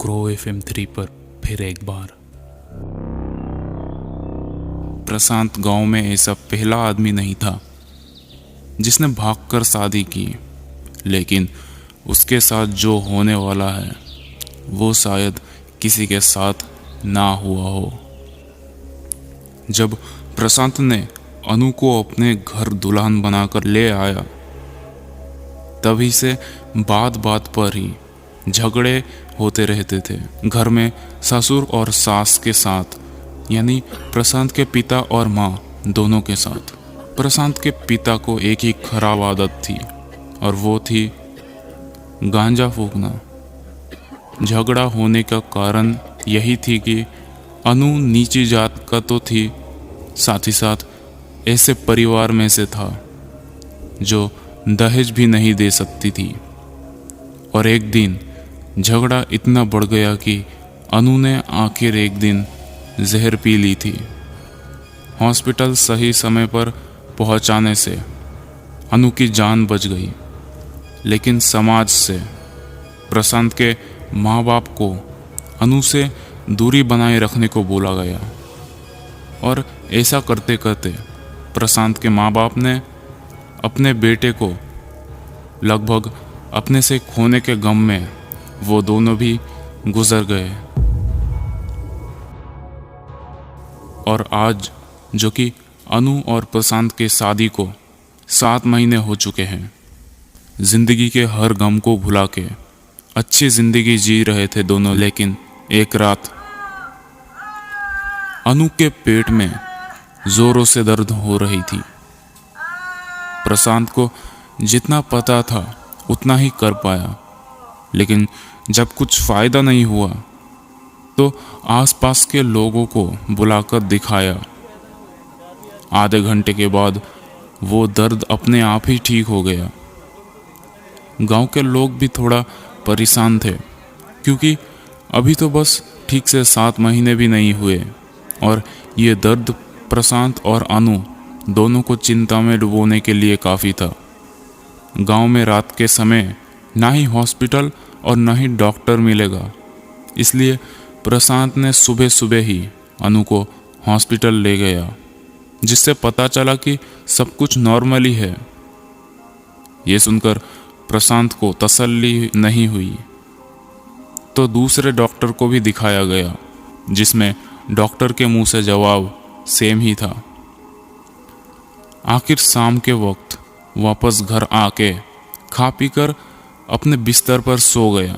Crow FM3 पर फिर एक बार। प्रशांत गांव में ऐसा पहला आदमी नहीं था जिसने भागकर शादी की, लेकिन उसके साथ जो होने वाला है वो शायद किसी के साथ ना हुआ हो। जब प्रशांत ने अनु को अपने घर दुल्हन बनाकर ले आया, तभी से बात बात पर ही झगड़े होते रहते थे। घर में ससुर और सास के साथ, यानी प्रशांत के पिता और माँ दोनों के साथ। प्रशांत के पिता को एक ही खराब आदत थी और वो थी गांजा फूकना। झगड़ा होने का कारण यही थी कि अनु नीची जात का तो थी, साथ ही साथ ऐसे परिवार में से था जो दहेज भी नहीं दे सकती थी। और एक दिन झगड़ा इतना बढ़ गया कि अनु ने आखिर एक दिन जहर पी ली थी। हॉस्पिटल सही समय पर पहुंचाने से अनु की जान बच गई, लेकिन समाज से, प्रशांत के माँ बाप को अनु से दूरी बनाए रखने को बोला गया। और ऐसा करते करते प्रशांत के माँ बाप ने अपने बेटे को लगभग अपने से खोने के गम में वो दोनों भी गुजर गए। और आज जो कि अनु और प्रशांत के शादी को 7 महीने हो चुके हैं, जिंदगी के हर गम को भुला के अच्छी जिंदगी जी रहे थे दोनों। लेकिन एक रात अनु के पेट में जोरों से दर्द हो रही थी। प्रशांत को जितना पता था उतना ही कर पाया, लेकिन जब कुछ फायदा नहीं हुआ तो आसपास के लोगों को बुलाकर दिखाया। आधे घंटे के बाद वो दर्द अपने आप ही ठीक हो गया। गांव के लोग भी थोड़ा परेशान थे, क्योंकि अभी तो बस ठीक से 7 महीने भी नहीं हुए और ये दर्द प्रशांत और अनु दोनों को चिंता में डुबोने के लिए काफ़ी था। गांव में रात के समय ना ही हॉस्पिटल और ना ही डॉक्टर मिलेगा, इसलिए प्रशांत ने सुबह सुबह ही अनु को हॉस्पिटल ले गया, जिससे पता चला कि सब कुछ नॉर्मल ही है। ये सुनकर प्रशांत को तसल्ली नहीं हुई, तो दूसरे डॉक्टर को भी दिखाया गया, जिसमें डॉक्टर के मुंह से जवाब सेम ही था। आखिर शाम के वक्त वापस घर आके खा पीकर अपने बिस्तर पर सो गया।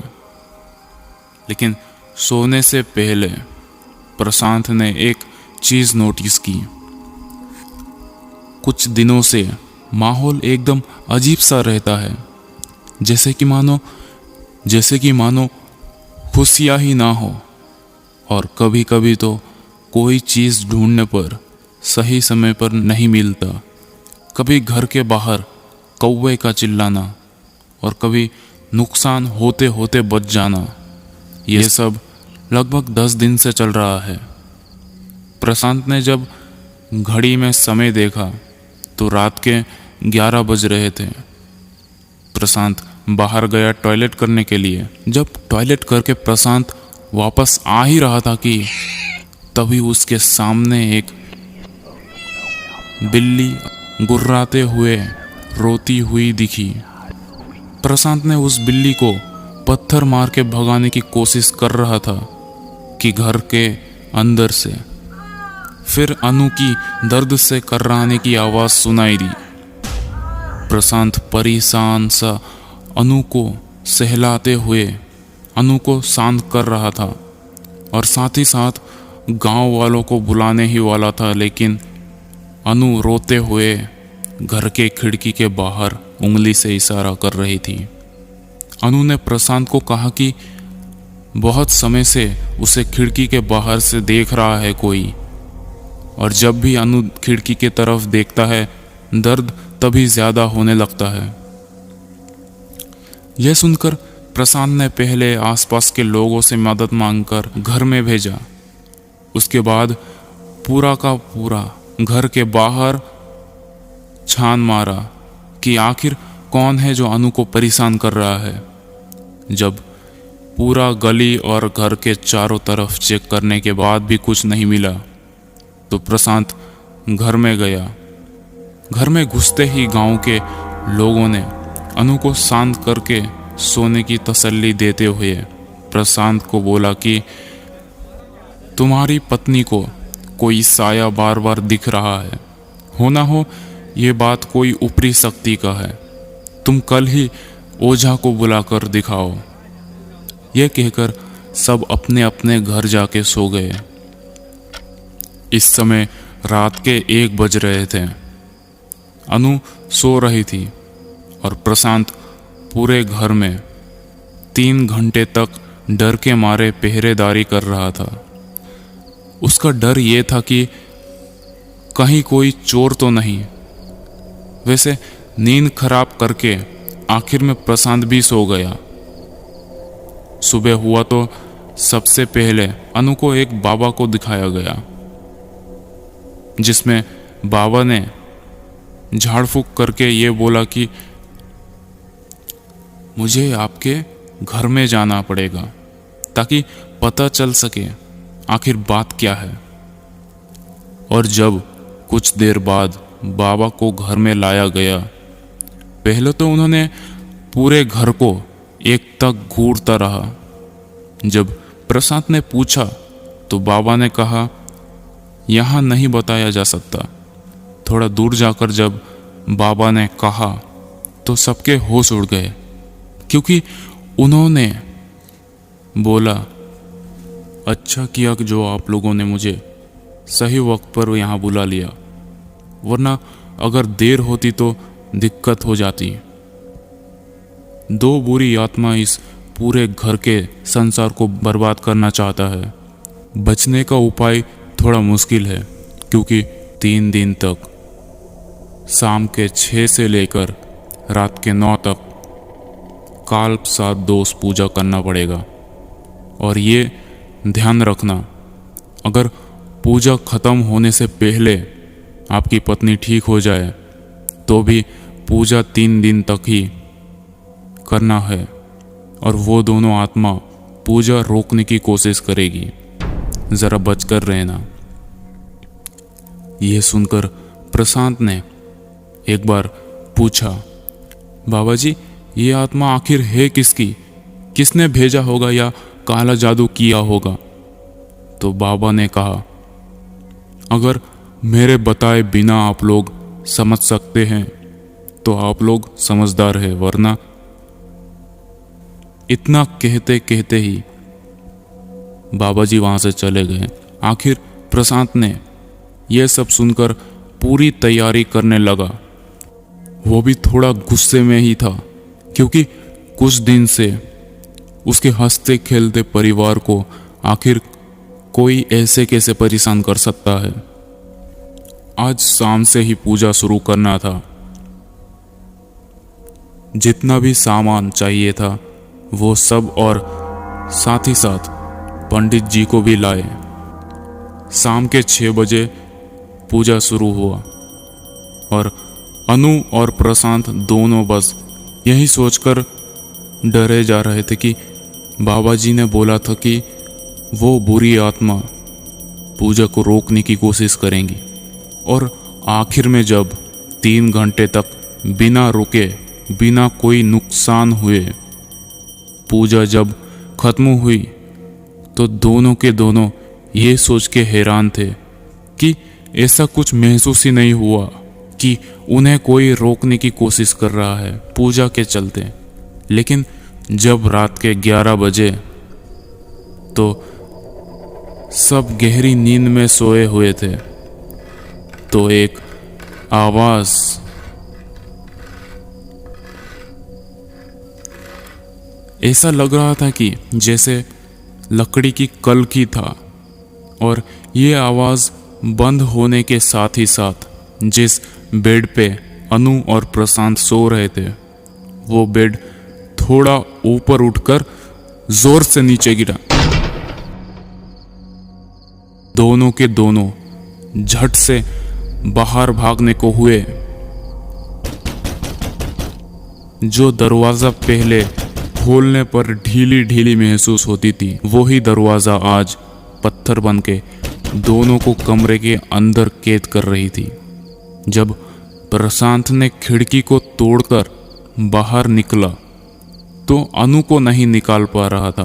लेकिन सोने से पहले प्रशांत ने एक चीज नोटिस की। कुछ दिनों से माहौल एकदम अजीब सा रहता है, जैसे कि मानो खुशियां ही ना हो। और कभी कभी तो कोई चीज ढूंढने पर सही समय पर नहीं मिलता। कभी घर के बाहर कौवे का चिल्लाना और कभी नुकसान होते होते बच जाना। ये सब लगभग 10 दिन से चल रहा है। प्रशांत ने जब घड़ी में समय देखा तो रात के 11 बज रहे थे। प्रशांत बाहर गया टॉयलेट करने के लिए। जब टॉयलेट करके प्रशांत वापस आ ही रहा था कि तभी उसके सामने एक बिल्ली गुर्राते हुए रोती हुई दिखी। प्रशांत ने उस बिल्ली को पत्थर मार के भगाने की कोशिश कर रहा था कि घर के अंदर से फिर अनु की दर्द से कर्राने की आवाज सुनाई दी। प्रशांत परेशान सा अनु को सहलाते हुए अनु को शांत कर रहा था और साथ ही साथ गांव वालों को बुलाने ही वाला था, लेकिन अनु रोते हुए घर के खिड़की के बाहर उंगली से इशारा कर रही थी। अनु ने प्रशांत को कहा कि बहुत समय से उसे खिड़की के बाहर से देख रहा है कोई, और जब भी अनु खिड़की के तरफ देखता है दर्द तभी ज्यादा होने लगता है। यह सुनकर प्रशांत ने पहले आसपास के लोगों से मदद मांगकर घर में भेजा। उसके बाद पूरा का पूरा घर के बाहर छान मारा कि आखिर कौन है जो अनु को परेशान कर रहा है। जब पूरा गली और घर के चारों तरफ चेक करने के बाद भी कुछ नहीं मिला तो प्रशांत घर में गया। घर में घुसते ही गांव के लोगों ने अनु को शांत करके सोने की तसल्ली देते हुए प्रशांत को बोला कि तुम्हारी पत्नी को कोई साया बार बार दिख रहा है, होना हो ये बात कोई ऊपरी शक्ति का है, तुम कल ही ओझा को बुलाकर दिखाओ। यह कहकर सब अपने अपने घर जाके सो गए। इस समय रात के 1 बज रहे थे। अनु सो रही थी और प्रशांत पूरे घर में 3 घंटे तक डर के मारे पहरेदारी कर रहा था। उसका डर ये था कि कहीं कोई चोर तो नहीं। वैसे नींद खराब करके आखिर में प्रशांत भी सो गया। सुबह हुआ तो सबसे पहले अनु को एक बाबा को दिखाया गया, जिसमें बाबा ने झाड़ फूक करके ये बोला कि मुझे आपके घर में जाना पड़ेगा ताकि पता चल सके आखिर बात क्या है। और जब कुछ देर बाद बाबा को घर में लाया गया, पहले तो उन्होंने पूरे घर को एक तक घूरता रहा। जब प्रशांत ने पूछा तो बाबा ने कहा यहाँ नहीं बताया जा सकता। थोड़ा दूर जाकर जब बाबा ने कहा तो सबके होश उड़ गए, क्योंकि उन्होंने बोला अच्छा किया कि जो आप लोगों ने मुझे सही वक्त पर यहाँ बुला लिया, वरना अगर देर होती तो दिक्कत हो जाती। 2 बुरी आत्मा इस पूरे घर के संसार को बर्बाद करना चाहता है। बचने का उपाय थोड़ा मुश्किल है, क्योंकि 3 दिन तक शाम के 6 से लेकर रात के 9 तक काल्प साथ दोष पूजा करना पड़ेगा। और ये ध्यान रखना, अगर पूजा खत्म होने से पहले आपकी पत्नी ठीक हो जाए तो भी पूजा 3 दिन तक ही करना है, और वो दोनों आत्मा पूजा रोकने की कोशिश करेगी। जरा बचकर रहना। यह सुनकर प्रशांत ने एक बार पूछा, बाबा जी ये आत्मा आखिर है किसकी? किसने भेजा होगा या काला जादू किया होगा? तो बाबा ने कहा, अगर मेरे बताए बिना आप लोग समझ सकते हैं तो आप लोग समझदार हैं, वरना। इतना कहते कहते ही बाबा जी वहां से चले गए। आखिर प्रशांत ने यह सब सुनकर पूरी तैयारी करने लगा। वो भी थोड़ा गुस्से में ही था, क्योंकि कुछ दिन से उसके हंसते खेलते परिवार को आखिर कोई ऐसे कैसे परेशान कर सकता है। आज शाम से ही पूजा शुरू करना था। जितना भी सामान चाहिए था वो सब, और साथ ही साथ पंडित जी को भी लाए। शाम के 6 बजे पूजा शुरू हुआ और अनु और प्रशांत दोनों बस यही सोचकर डरे जा रहे थे कि बाबा जी ने बोला था कि वो बुरी आत्मा पूजा को रोकने की कोशिश करेंगी। और आखिर में जब 3 घंटे तक बिना रुके, बिना कोई नुकसान हुए पूजा जब खत्म हुई तो दोनों के दोनों ये सोच के हैरान थे कि ऐसा कुछ महसूस ही नहीं हुआ कि उन्हें कोई रोकने की कोशिश कर रहा है पूजा के चलते। लेकिन जब रात के 11 बजे तो सब गहरी नींद में सोए हुए थे तो एक आवाज ऐसा लग रहा था कि जैसे लकड़ी की कल की था। और ये आवाज बंद होने के साथ ही साथ जिस बेड पे अनु और प्रशांत सो रहे थे वो बेड थोड़ा ऊपर उठकर जोर से नीचे गिरा। दोनों के दोनों झट से बाहर भागने को हुए। जो दरवाजा पहले खोलने पर ढीली ढीली महसूस होती थी। वही दरवाज़ा आज पत्थर बन के दोनों को कमरे के अंदर कैद कर रही थी। जब प्रशांत ने खिड़की को तोड़कर बाहर निकला तो अनु को नहीं निकाल पा रहा था,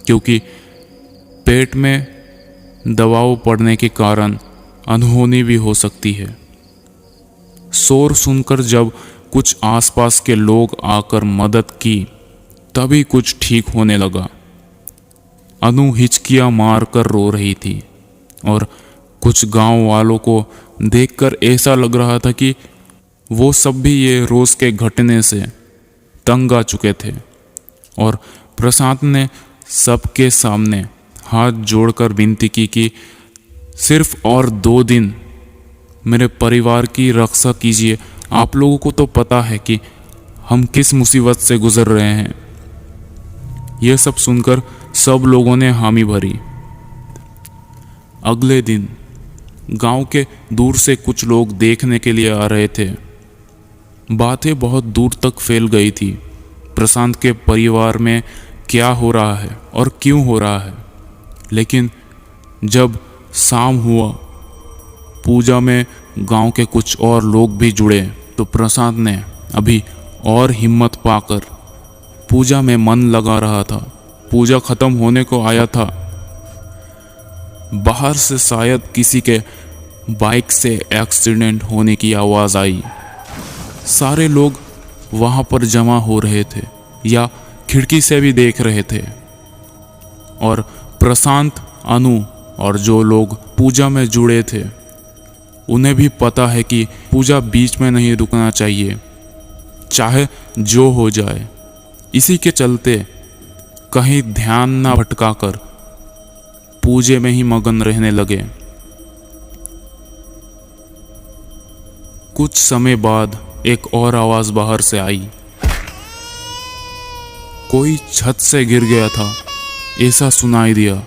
क्योंकि पेट में दबाव पड़ने के कारण अनहोनी भी हो सकती है। शोर सुनकर जब कुछ आसपास के लोग आकर मदद की तभी कुछ ठीक होने लगा। अनु हिचकियां मारकर रो रही थी और कुछ गांव वालों को देखकर ऐसा लग रहा था कि वो सब भी ये रोज के घटने से तंग आ चुके थे। और प्रशांत ने सबके सामने हाथ जोड़कर विनती की कि सिर्फ और 2 दिन मेरे परिवार की रक्षा कीजिए। आप लोगों को तो पता है कि हम किस मुसीबत से गुजर रहे हैं। यह सब सुनकर सब लोगों ने हामी भरी। अगले दिन गांव के दूर से कुछ लोग देखने के लिए आ रहे थे। बातें बहुत दूर तक फैल गई थी। प्रशांत के परिवार में क्या हो रहा है और क्यों हो रहा है। लेकिन जब शाम हुआ, पूजा में गांव के कुछ और लोग भी जुड़े, तो प्रशांत ने अभी और हिम्मत पाकर पूजा में मन लगा रहा था। पूजा खत्म होने को आया था। बाहर से शायद किसी के बाइक से एक्सीडेंट होने की आवाज़ आई। सारे लोग वहाँ पर जमा हो रहे थे या खिड़की से भी देख रहे थे। और प्रशांत, अनु और जो लोग पूजा में जुड़े थे उन्हें भी पता है कि पूजा बीच में नहीं रुकना चाहिए, चाहे जो हो जाए। इसी के चलते कहीं ध्यान ना भटकाकर पूजे में ही मगन रहने लगे। कुछ समय बाद एक और आवाज बाहर से आई। कोई छत से गिर गया था ऐसा सुनाई दिया।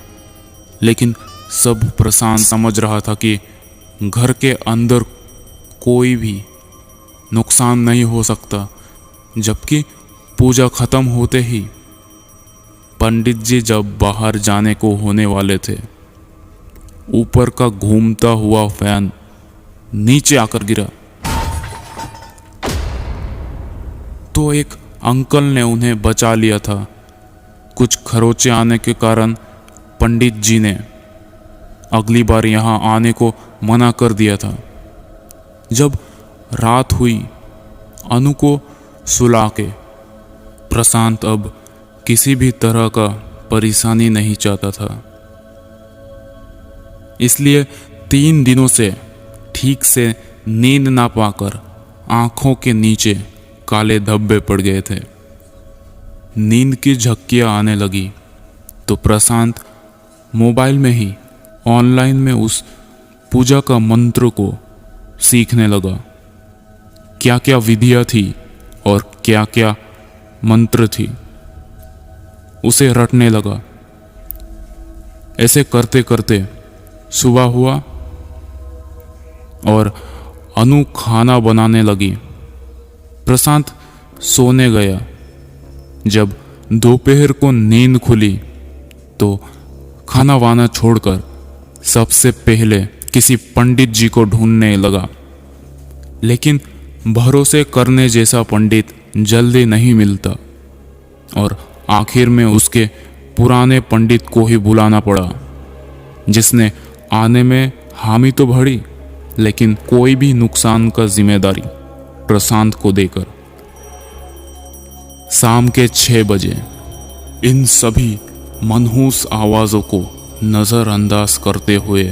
लेकिन सब प्रशांत समझ रहा था कि घर के अंदर कोई भी नुकसान नहीं हो सकता। जबकि पूजा खत्म होते ही पंडित जी जब बाहर जाने को होने वाले थे, ऊपर का घूमता हुआ फैन नीचे आकर गिरा। तो एक अंकल ने उन्हें बचा लिया था। कुछ खरोचे आने के कारण पंडित जी ने अगली बार यहाँ आने को मना कर दिया था। जब रात हुई, अनु को सुला के प्रशांत अब किसी भी तरह का परेशानी नहीं चाहता था। इसलिए 3 दिनों से ठीक से नींद ना पाकर आंखों के नीचे काले धब्बे पड़ गए थे। नींद की झक्कियां आने लगी तो प्रशांत मोबाइल में ही ऑनलाइन में उस पूजा का मंत्र को सीखने लगा। क्या क्या विधियां थी और क्या क्या मंत्र थी उसे रटने लगा। ऐसे करते करते सुबह हुआ और अनु खाना बनाने लगी। प्रशांत सोने गया। जब दोपहर को नींद खुली तो खाना वाना छोड़कर सबसे पहले किसी पंडित जी को ढूंढने लगा। लेकिन भरोसे करने जैसा पंडित जल्दी नहीं मिलता और आखिर में उसके पुराने पंडित को ही बुलाना पड़ा, जिसने आने में हामी तो भरी लेकिन कोई भी नुकसान का जिम्मेदारी प्रशांत को देकर। शाम के 6 बजे इन सभी मनहूस आवाजों को नजरअंदाज करते हुए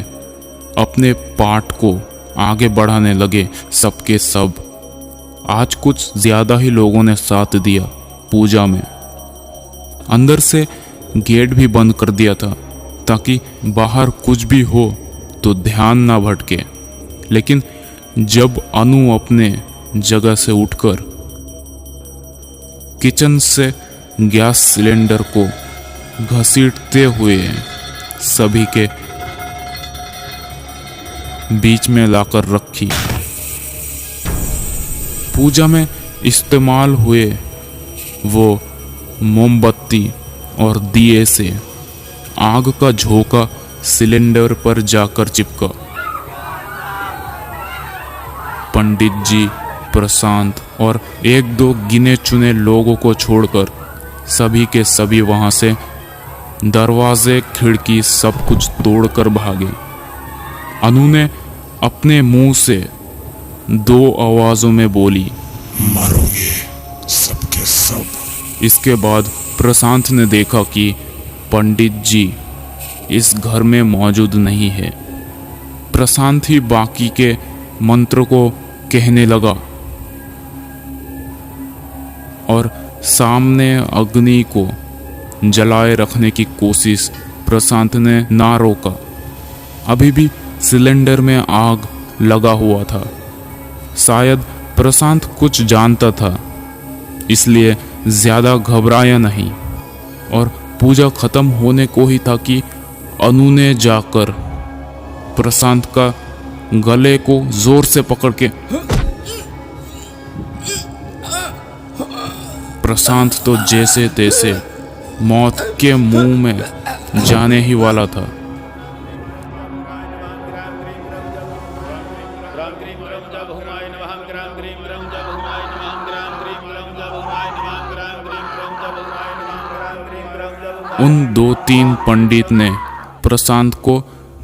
अपने पाठ को आगे बढ़ाने लगे सबके सब। आज कुछ ज्यादा ही लोगों ने साथ दिया पूजा में। अंदर से गेट भी बंद कर दिया था ताकि बाहर कुछ भी हो तो ध्यान ना भटके। लेकिन जब अनु अपने जगह से उठकर किचन से गैस सिलेंडर को घसीटते हुए सभी के बीच में लाकर रखी, पूजा में इस्तेमाल हुए वो मोमबत्ती और दिए से आग का झोंका सिलेंडर पर जाकर चिपका। पंडित जी, प्रशांत और एक दो गिने चुने लोगों को छोड़कर सभी के सभी वहां से दरवाजे, खिड़की सब कुछ तोड़कर भागे। अनु ने अपने मुंह से 2 आवाजों में बोली, मरोगे सबके सब। इसके बाद प्रशांत ने देखा कि पंडित जी इस घर में मौजूद नहीं है। प्रशांत ही बाकी के मंत्र को कहने लगा और सामने अग्नि को जलाए रखने की कोशिश प्रशांत ने ना रोका। अभी भी सिलेंडर में आग लगा हुआ था। शायद प्रशांत कुछ जानता था, इसलिए ज्यादा घबराया नहीं और पूजा खत्म होने को ही था कि अनु ने जाकर प्रशांत का गले को जोर से पकड़ के, प्रशांत तो जैसे तैसे मौत के मुंह में जाने ही वाला था। उन 2-3 पंडित ने प्रशांत को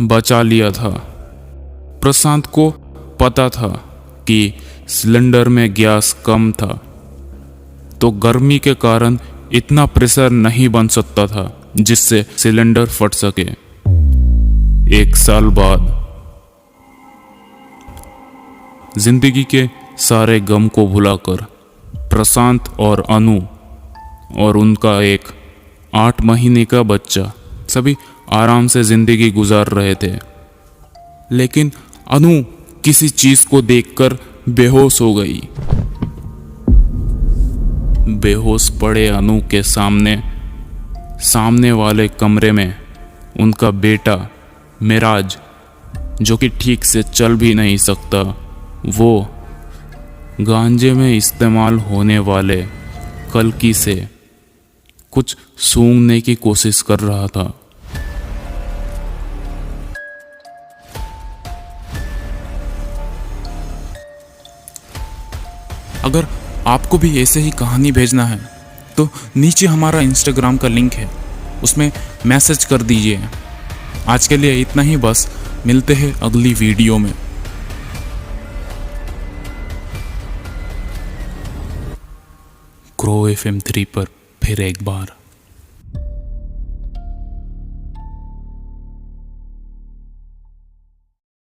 बचा लिया था। प्रशांत को पता था कि सिलेंडर में गैस कम था, तो गर्मी के कारण इतना प्रेशर नहीं बन सकता था जिससे सिलेंडर फट सके। 1 साल बाद जिंदगी के सारे गम को भुलाकर प्रशांत और अनु और उनका एक 8 महीने का बच्चा सभी आराम से जिंदगी गुजार रहे थे। लेकिन अनु किसी चीज को देखकर बेहोश हो गई। बेहोश पड़े अनु के सामने वाले कमरे में उनका बेटा मिराज, जो कि ठीक से चल भी नहीं सकता, वो गांजे में इस्तेमाल होने वाले कल्की से कुछ सूंघने की कोशिश कर रहा था। अगर आपको भी ऐसे ही कहानी भेजना है तो नीचे हमारा इंस्टाग्राम का लिंक है, उसमें मैसेज कर दीजिए। आज के लिए इतना ही बस, मिलते हैं अगली वीडियो में। ग्रो FM 3 पर फिर एक बार।